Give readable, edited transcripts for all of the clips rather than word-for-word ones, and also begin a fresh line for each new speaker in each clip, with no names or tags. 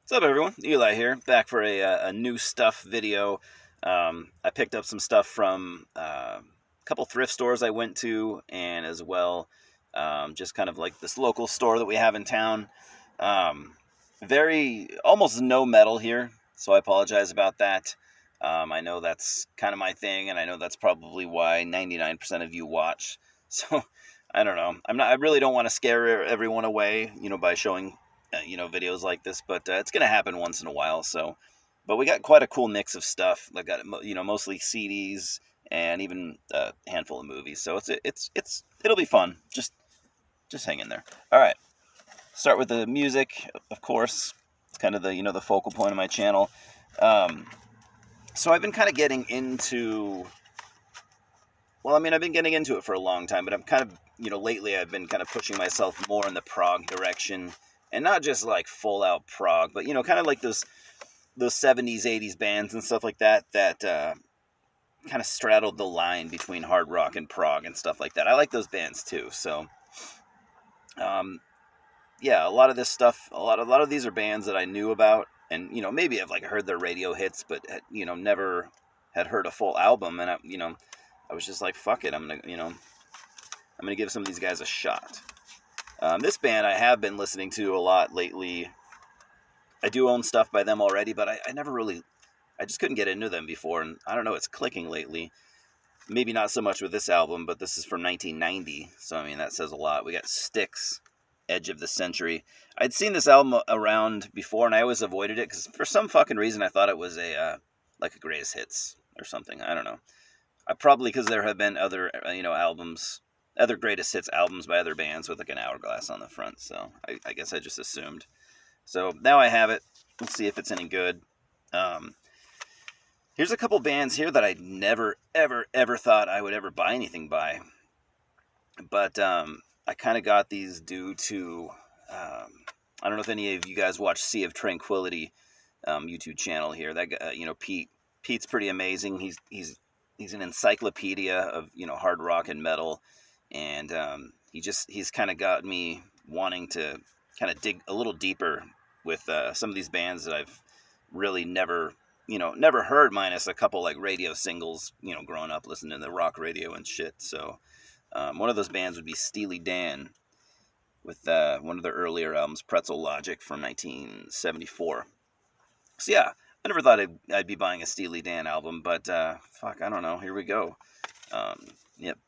What's up, everyone? Eli here, back for a new stuff video. I picked up some stuff from a couple thrift stores I went to, and as well, just kind of like this local store that we have in town. Um, almost no metal here, so I apologize about that. I know that's kind of my thing, and I know that's probably why 99% of you watch. So, I don't know. I really don't want to scare everyone away, by showing videos like this, but it's gonna happen once in a while. So, but we got quite a cool mix of stuff. I got mostly CDs and even a handful of movies. So it'll be fun. Just hang in there. All right, start with the music, of course. It's kind of the focal point of my channel. So I've been kind of getting into. Well, I mean, I've been getting into it for a long time, but I'm kind of, lately I've been kind of pushing myself more in the prog direction. And not just like full out prog, but kind of like those 70s, 80s bands and stuff like that kind of straddled the line between hard rock and prog and stuff like that. I like those bands too. So, yeah, a lot of this stuff, a lot of these are bands that I knew about, and maybe I've like heard their radio hits, but never had heard a full album, and I was just like, fuck it, I'm gonna give some of these guys a shot. This band I have been listening to a lot lately. I do own stuff by them already, but I never really, I just couldn't get into them before, and I don't know, it's clicking lately. Maybe not so much with this album, but this is from 1990, so I mean, that says a lot. We got Styx, Edge of the Century. I'd seen this album around before, and I always avoided it, because for some fucking reason I thought it was like a greatest hits or something. I don't know. Probably because there have been other, albums, other greatest hits albums by other bands with like an hourglass on the front, so I guess I just assumed. So now I have it. Let's see if it's any good. Here's a couple bands here that I never, ever thought I would ever buy anything by. But I kind of got these due to, I don't know if any of you guys watch Sea of Tranquility YouTube channel here. That guy, Pete's pretty amazing. He's an encyclopedia of, hard rock and metal. And he's kind of got me wanting to kind of dig a little deeper with some of these bands that I've really never heard, minus a couple like radio singles, growing up listening to the rock radio and shit. So one of those bands would be Steely Dan with one of their earlier albums, Pretzel Logic, from 1974. So yeah, I never thought I'd be buying a Steely Dan album, but fuck, I don't know. Here we go. Yep.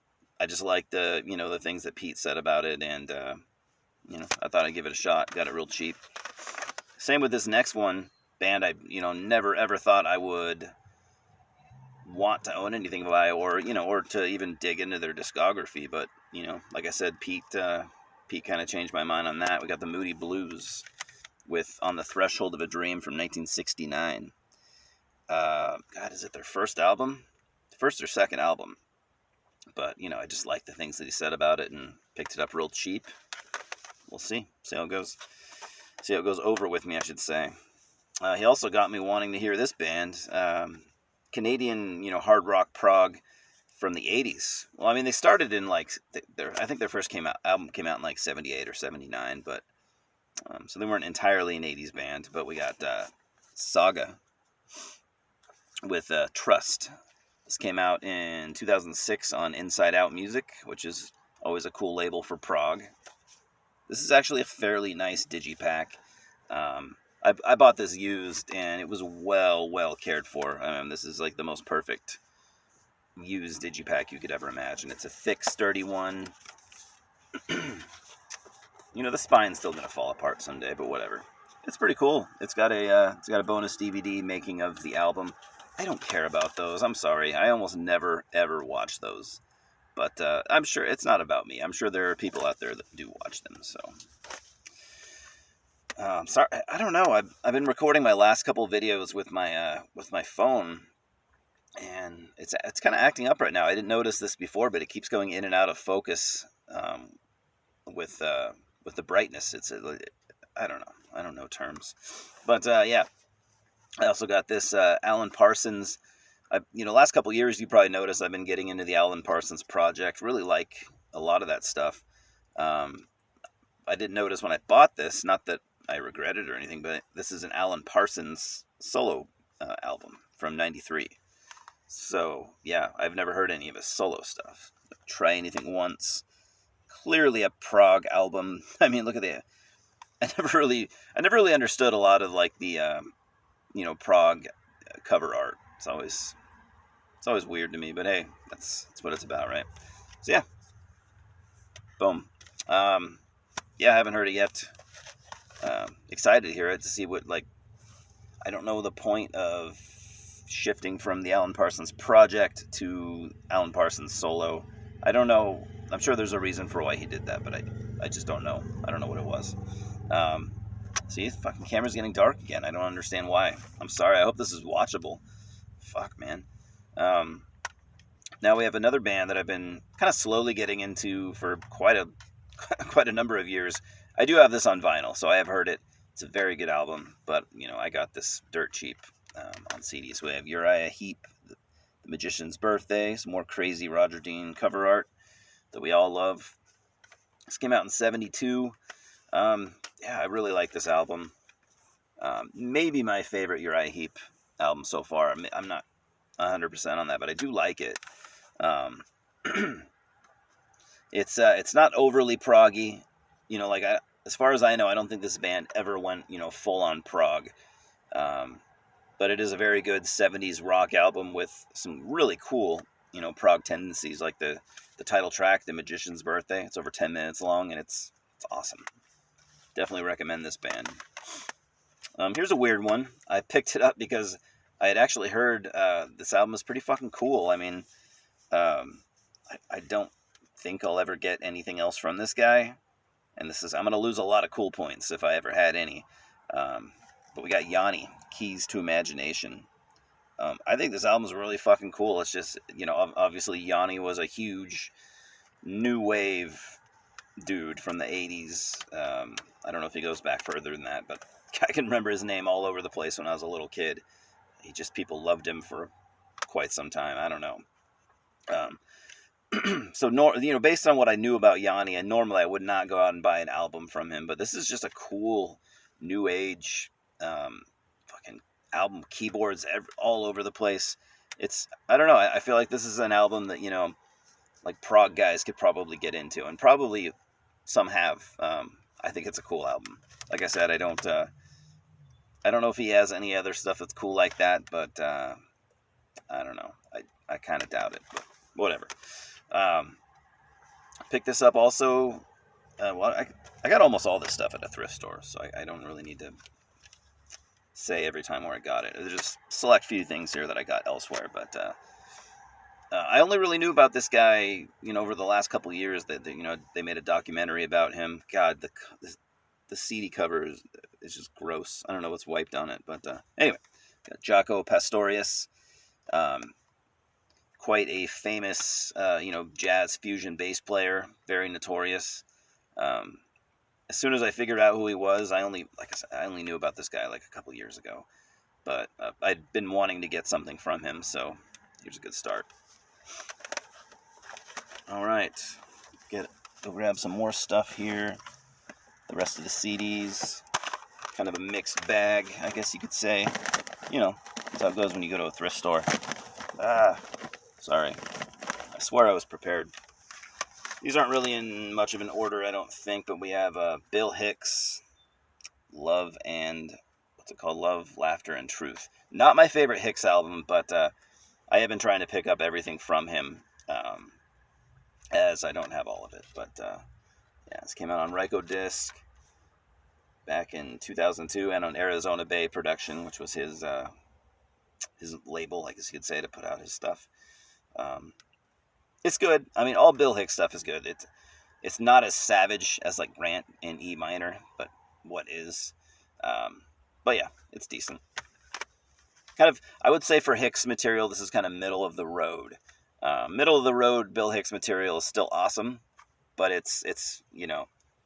I just like the things that Pete said about it, and, I thought I'd give it a shot. Got it real cheap. Same with this next one, band I, never ever thought I would want to own anything by, or to even dig into their discography, but, like I said, Pete kind of changed my mind on that. We got the Moody Blues with On the Threshold of a Dream from 1969. God, is it their first album? First or second album? But, I just like the things that he said about it and picked it up real cheap. We'll see. See how it goes. See how it goes over with me, I should say. He also got me wanting to hear this band. Canadian, hard rock prog from the 80s. Well, I mean, they started in, like, I think their first album came out in, like, 78 or 79, but, so they weren't entirely an 80s band. But we got Saga with Trust. This came out in 2006 on Inside Out Music, which is always a cool label for prog. This is actually a fairly nice digipack. I bought this used, and it was well cared for. This is like the most perfect used digipack you could ever imagine. It's a thick, sturdy one. The spine's still gonna fall apart someday, but whatever. It's pretty cool. It's got a bonus DVD making of the album. I don't care about those. I'm sorry. I almost never, ever watch those. But I'm sure it's not about me. I'm sure there are people out there that do watch them. So, sorry. I don't know. I've been recording my last couple videos with my phone, and it's kind of acting up right now. I didn't notice this before, but it keeps going in and out of focus with the brightness. I don't know. I don't know terms, but yeah. I also got this Alan Parsons. Last couple years, you probably noticed I've been getting into the Alan Parsons project. Really like a lot of that stuff. I did notice when I bought this, not that I regret it or anything, but this is an Alan Parsons solo album from '93. So yeah, I've never heard any of his solo stuff. Try Anything Once. Clearly a Prog album. I mean, look at the. I never really understood a lot of like the Prog cover art. It's always weird to me, but hey, that's what it's about, right? So yeah, boom. Yeah, I haven't heard it yet. Excited to hear it, to see what, like, I don't know the point of shifting from the Alan Parsons project to Alan Parsons solo. I don't know. I'm sure there's a reason for why he did that, but I just don't know. I don't know what it was. See, the fucking camera's getting dark again. I don't understand why. I'm sorry. I hope this is watchable. Fuck, man. Now we have another band that I've been kind of slowly getting into for quite a number of years. I do have this on vinyl, so I have heard it. It's a very good album, but I got this dirt cheap on CD. So we have Uriah Heep, The Magician's Birthday, some more crazy Roger Dean cover art that we all love. This came out in '72. Yeah, I really like this album. Maybe my favorite Uriah Heep album so far. I'm not 100% on that, but I do like it. It's not overly proggy, as far as I know, I don't think this band ever went full on prog, but it is a very good '70s rock album with some really cool prog tendencies, like the title track, "The Magician's Birthday." It's over 10 minutes long, and it's awesome. Definitely recommend this band. Here's a weird one. I picked it up because I had actually heard this album is pretty fucking cool. I mean, I don't think I'll ever get anything else from this guy, and I'm going to lose a lot of cool points if I ever had any. But we got Yanni, Keys to Imagination. I think this album's really fucking cool. It's just, obviously Yanni was a huge new wave dude from the 80s. I don't know if he goes back further than that, but I can remember his name all over the place when I was a little kid. People loved him for quite some time. I don't know. So, based on what I knew about Yanni, and normally I would not go out and buy an album from him, but this is just a cool new age fucking album. Keyboards all over the place. I don't know. I feel like this is an album that like prog guys could probably get into, and probably some have. I think it's a cool album. Like I said, I don't know if he has any other stuff that's cool like that, but I don't know. I kind of doubt it, but whatever. Picked this up also. I got almost all this stuff at a thrift store, so I don't really need to say every time where I got it. There's just select few things here that I got elsewhere, but I only really knew about this guy, over the last couple of years. That they made a documentary about him. God, the CD cover is just gross. I don't know what's wiped on it, but anyway, got Jaco Pastorius, quite a famous jazz fusion bass player, very notorious. As soon as I figured out who he was, I only knew about this guy like a couple years ago, but I'd been wanting to get something from him, so here's a good start. All right, go grab some more stuff here. The rest of the CDs, kind of a mixed bag, I guess you could say. That's how it goes when you go to a thrift store. Sorry. I swear I was prepared. These aren't really in much of an order, I don't think, but we have Bill Hicks, Love, and what's it called? Love, Laughter, and Truth. Not my favorite Hicks album, but I have been trying to pick up everything from him, as I don't have all of it. But yeah, this came out on Ryko Disc back in 2002, and on Arizona Bay Production, which was his label, I guess you could say, to put out his stuff. It's good. I mean, all Bill Hicks stuff is good. It's not as savage as like Rant in E minor, but what is? But yeah, it's decent. Kind of, I would say for Hicks material, this is kind of middle of the road. Middle of the road Bill Hicks material is still awesome, but it's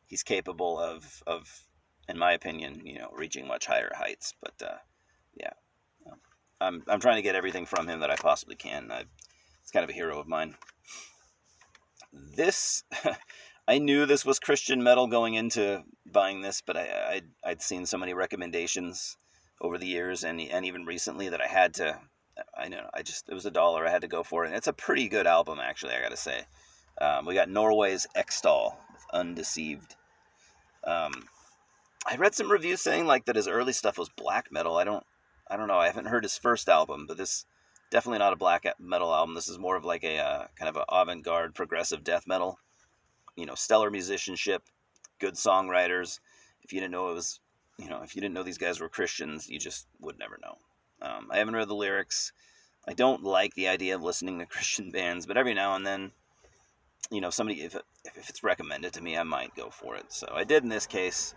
he's capable of in my opinion, reaching much higher heights. But yeah, I'm trying to get everything from him that I possibly can. It's kind of a hero of mine. This, I knew this was Christian metal going into buying this, but I'd seen so many recommendations over the years and even recently that I had to. I know it was $1. I had to go for it. And it's a pretty good album, actually. I gotta say. We got Norway's Extol, Undeceived. I read some reviews saying like that his early stuff was black metal. I don't know. I haven't heard his first album, but this definitely not a black metal album. This is more of like a kind of an avant-garde progressive death metal. Stellar musicianship, good songwriters. If you didn't know if you didn't know these guys were Christians, you just would never know. I haven't read the lyrics. I don't like the idea of listening to Christian bands, but every now and then, somebody if it's recommended to me, I might go for it. So I did in this case.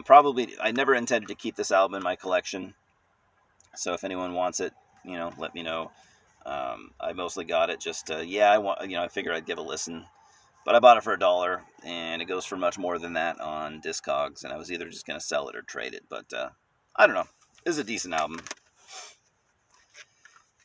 Probably, I never intended to keep this album in my collection. So if anyone wants it, let me know. I mostly got it just I figured I'd give a listen. But I bought it for $1, and it goes for much more than that on Discogs, and I was either just going to sell it or trade it. But I don't know. It's a decent album.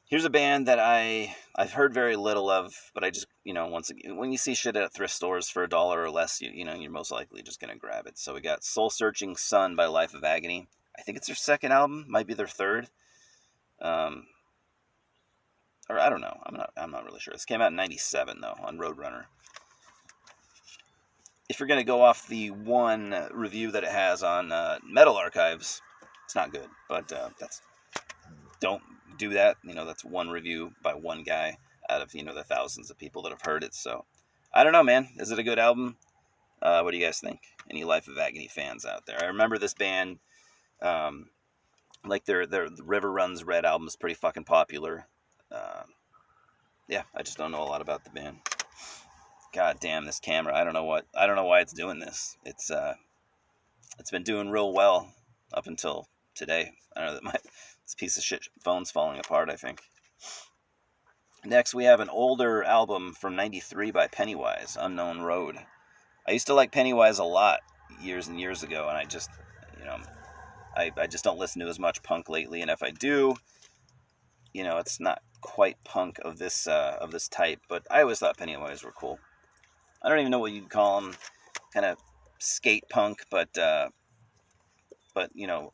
Here's a band that I've heard very little of, but I just, once again, when you see shit at thrift stores for $1 or less, you're most likely just going to grab it. So we got Soul Searching Sun by Life of Agony. I think it's their second album, might be their third. Or I don't know. I'm not really sure. This came out in 97 though on Roadrunner. If you're going to go off the one review that it has on Metal Archives, it's not good. But don't do that. That's one review by one guy out of, the thousands of people that have heard it. So, I don't know, man. Is it a good album? What do you guys think? Any Life of Agony fans out there? I remember this band, like their River Runs Red album is pretty fucking popular. I just don't know a lot about the band. God damn, this camera. I don't know why it's doing this. It's been doing real well up until today. I don't know that this piece of shit phone's falling apart, I think. Next, we have an older album from 93 by Pennywise, Unknown Road. I used to like Pennywise a lot years and years ago, and I just, I just don't listen to as much punk lately, and if I do, it's not quite punk of this type, but I always thought Pennywise were cool. I don't even know what you'd call them, kind of skate punk, but a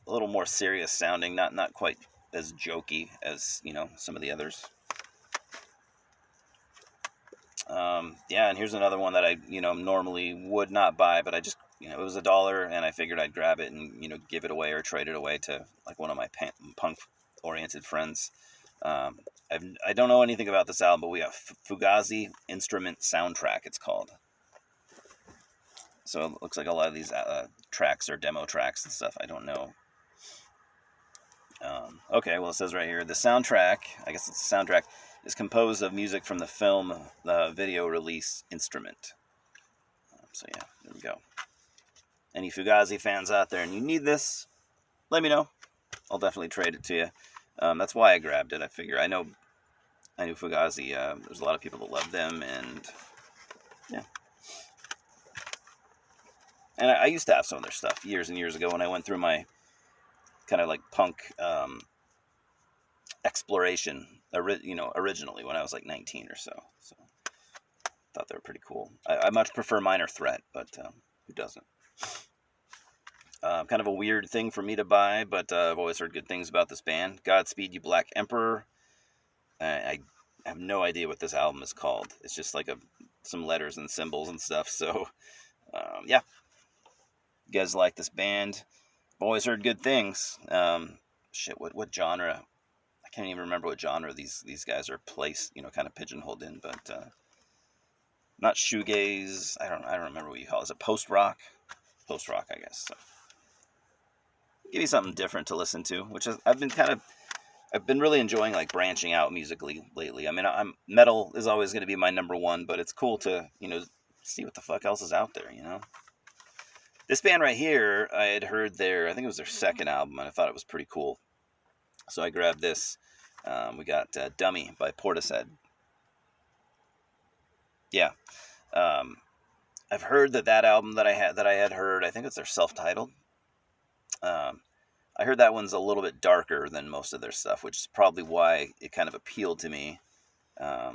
little more serious sounding, not quite as jokey as, some of the others. And here's another one that I, normally would not buy, but I just, it was $1 and I figured I'd grab it and, give it away or trade it away to like one of my punk-oriented friends. I don't know anything about this album, but we have Fugazi Instrument Soundtrack, it's called. So it looks like a lot of these tracks are demo tracks and stuff. I don't know. Okay, well, it says right here, the soundtrack, I guess it's the soundtrack, is composed of music from the film video release Instrument. So yeah, there we go. Any Fugazi fans out there and you need this, let me know. I'll definitely trade it to you. That's why I grabbed it. I figure I knew Fugazi. There's a lot of people that love them, and yeah. And I used to have some of their stuff years and years ago when I went through my kind of like punk exploration. Originally when I was like 19 or so. So thought they were pretty cool. I much prefer Minor Threat, but who doesn't? Kind of a weird thing for me to buy, but I've always heard good things about this band. Godspeed You Black Emperor. I have no idea what this album is called. It's just like some letters and symbols and stuff. So, yeah. You guys like this band? I've always heard good things. What genre? I can't even remember what genre these guys are placed, kind of pigeonholed in, but not shoegaze. I don't remember what you call it. Is it post-rock? Post-rock, I guess. So. Give you something different to listen to, which is I've been really enjoying like branching out musically lately. I mean, metal is always going to be my number one, but it's cool to see what the fuck else is out there. This band right here, I had heard I think it was their second album, and I thought it was pretty cool, so I grabbed this. We got Dummy by Portishead. Yeah, I've heard that album that I had heard. I think it's their self-titled. I heard that one's a little bit darker than most of their stuff, which is probably why it kind of appealed to me. But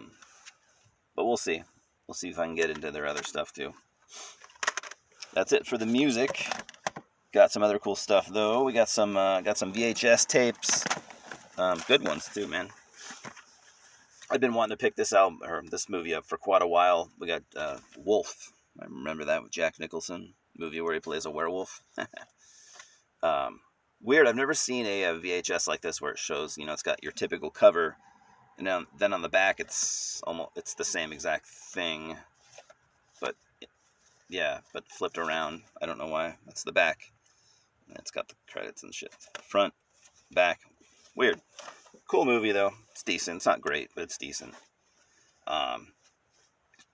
we'll see. We'll see if I can get into their other stuff too. That's it for the music. Got some other cool stuff though. We got some VHS tapes, good ones too, man. I've been wanting to pick this album or this movie up for quite a while. We got Wolf. I remember that with Jack Nicholson, movie where he plays a werewolf. Weird. I've never seen a VHS like this where it shows, it's got your typical cover, and then on the back it's the same exact thing, but yeah, but flipped around. I don't know why. That's the back. And it's got the credits and shit. Front, back. Weird. Cool movie though. It's decent. It's not great, but it's decent.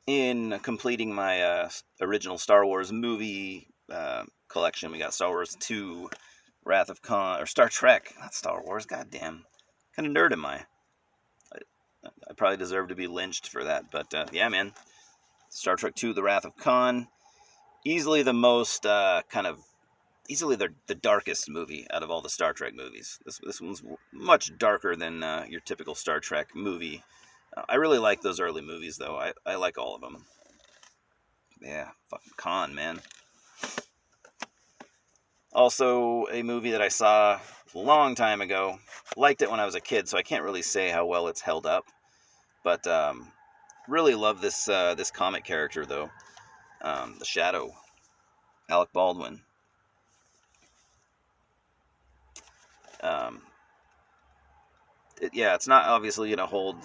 In completing my original Star Wars movie collection, we got Star Wars 2, Wrath of Khan, or Star Trek, not Star Wars. Goddamn, kind of nerd am I? I probably deserve to be lynched for that, but yeah, man. Star Trek 2, The Wrath of Khan, easily the most easily the darkest movie out of all the Star Trek movies. This one's much darker than your typical Star Trek movie. I really like those early movies, though. I like all of them. Yeah, fucking Khan, man. Also, a movie that I saw a long time ago. Liked it when I was a kid, so I can't really say how well it's held up. But really love this comic character, though. The Shadow, Alec Baldwin. It's not obviously going to hold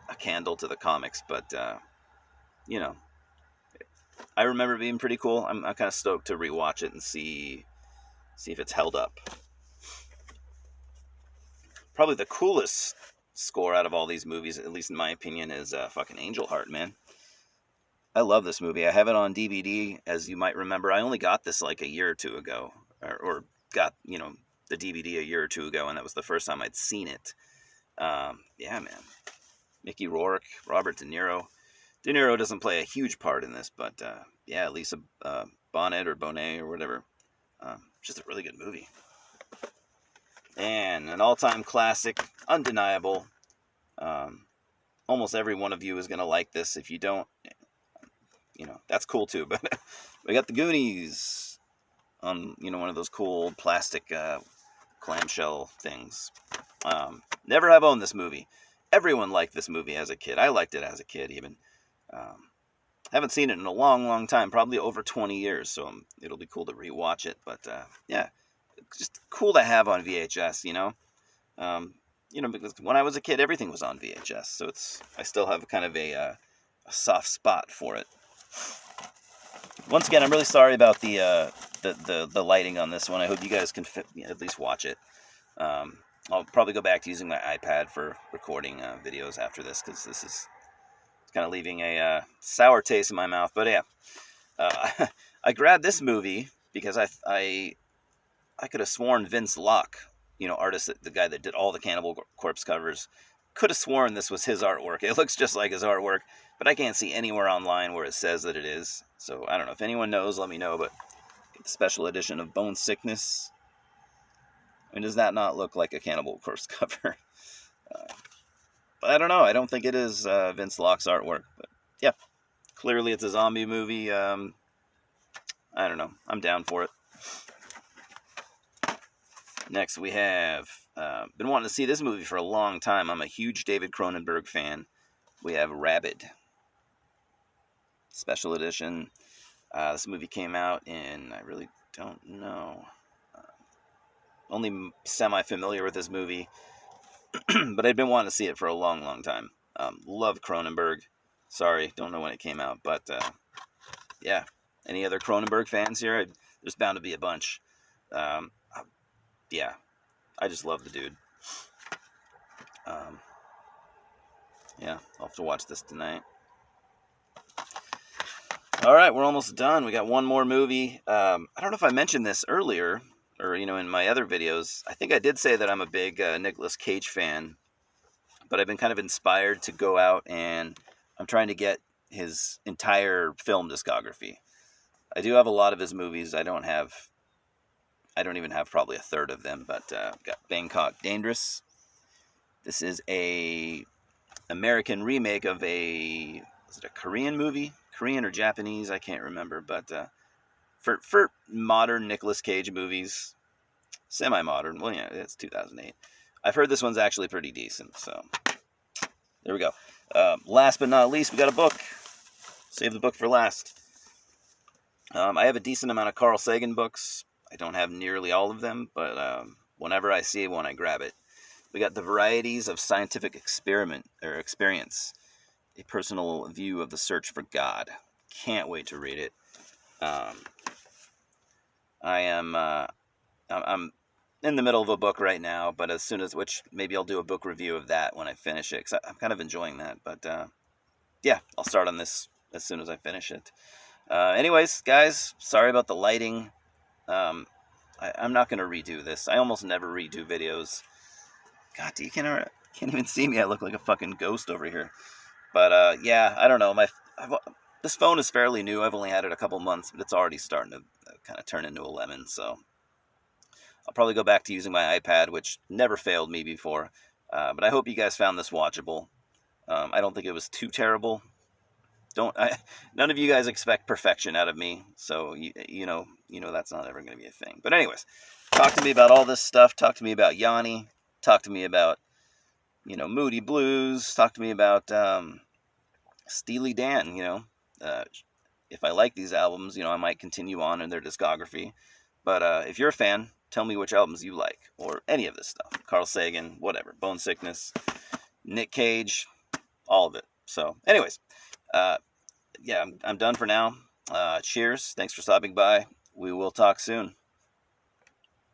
a candle to the comics, but, I remember it being pretty cool. I'm kind of stoked to rewatch it and see if it's held up. Probably the coolest score out of all these movies, at least in my opinion, is fucking Angel Heart, man. I love this movie. I have it on DVD, as you might remember. I only got this like a year or two ago, or got, the DVD a year or two ago, and that was the first time I'd seen it. Yeah, man. Mickey Rourke, Robert De Niro. De Niro doesn't play a huge part in this, but yeah, Lisa Bonet or Bonet or whatever. Just a really good movie. And an all-time classic, undeniable. Almost every one of you is going to like this. If you don't, that's cool too. But we got the Goonies on, one of those cool plastic clamshell things. Never have owned this movie. Everyone liked this movie as a kid. I liked it as a kid even. Haven't seen it in a long, long time, probably over 20 years, so it'll be cool to rewatch it. But yeah, just cool to have on VHS, because when I was a kid, everything was on VHS, so I still have kind of a soft spot for it. Once again, I'm really sorry about the lighting on this one. I hope you guys can at least watch it. I'll probably go back to using my iPad for recording videos after this, because this is kind of leaving a sour taste in my mouth. But yeah, I grabbed this movie because I could have sworn Vince Locke, artist, the guy that did all the Cannibal Corpse covers, could have sworn this was his artwork. It looks just like his artwork, but I can't see anywhere online where it says that it is. So I don't know. If anyone knows, let me know. But get the special edition of Bone Sickness. Does that not look like a Cannibal Corpse cover? But I don't know. I don't think it is Vince Locke's artwork. But yeah, clearly it's a zombie movie. I don't know. I'm down for it. Next we have, been wanting to see this movie for a long time. I'm a huge David Cronenberg fan. We have Rabid. Special edition. This movie came out in, I really don't know. Only semi-familiar with this movie. But I'd been wanting to see it for a long, long time. Love Cronenberg. Sorry, don't know when it came out. But, yeah. Any other Cronenberg fans here? There's bound to be a bunch. Yeah. I just love the dude. Yeah, I'll have to watch this tonight. Alright, we're almost done. We got one more movie. I don't know if I mentioned this earlier, or, in my other videos. I think I did say that I'm a big Nicolas Cage fan, but I've been kind of inspired to go out and I'm trying to get his entire film discography. I do have a lot of his movies. I don't even have probably a third of them, but got Bangkok Dangerous. This is a American remake of was it a Korean movie? Korean or Japanese, I can't remember, but for modern Nicolas Cage movies, semi-modern, well, yeah, it's 2008. I've heard this one's actually pretty decent, so there we go. Last but not least, we got a book. Save the book for last. I have a decent amount of Carl Sagan books. I don't have nearly all of them, but whenever I see one, I grab it. We got The Varieties of Scientific Experience, a personal view of the search for God. Can't wait to read it. I'm in the middle of a book right now, but which maybe I'll do a book review of that when I finish it, because I'm kind of enjoying that. But yeah, I'll start on this as soon as I finish it. Anyways, guys, sorry about the lighting. I'm not going to redo this. I almost never redo videos. God, you can't even see me. I look like a fucking ghost over here. But yeah, I don't know. This phone is fairly new. I've only had it a couple months, but it's already starting to kind of turn into a lemon. So I'll probably go back to using my iPad, which never failed me before. But I hope you guys found this watchable. I don't think it was too terrible. None of you guys expect perfection out of me, so you know that's not ever going to be a thing. But anyways, talk to me about all this stuff. Talk to me about Yanni. Talk to me about Moody Blues. Talk to me about Steely Dan. If I like these albums, I might continue on in their discography. But if you're a fan, tell me which albums you like, or any of this stuff. Carl Sagan, whatever. Bone Sickness, Nick Cage, all of it. So, anyways. Yeah, I'm done for now. Cheers. Thanks for stopping by. We will talk soon.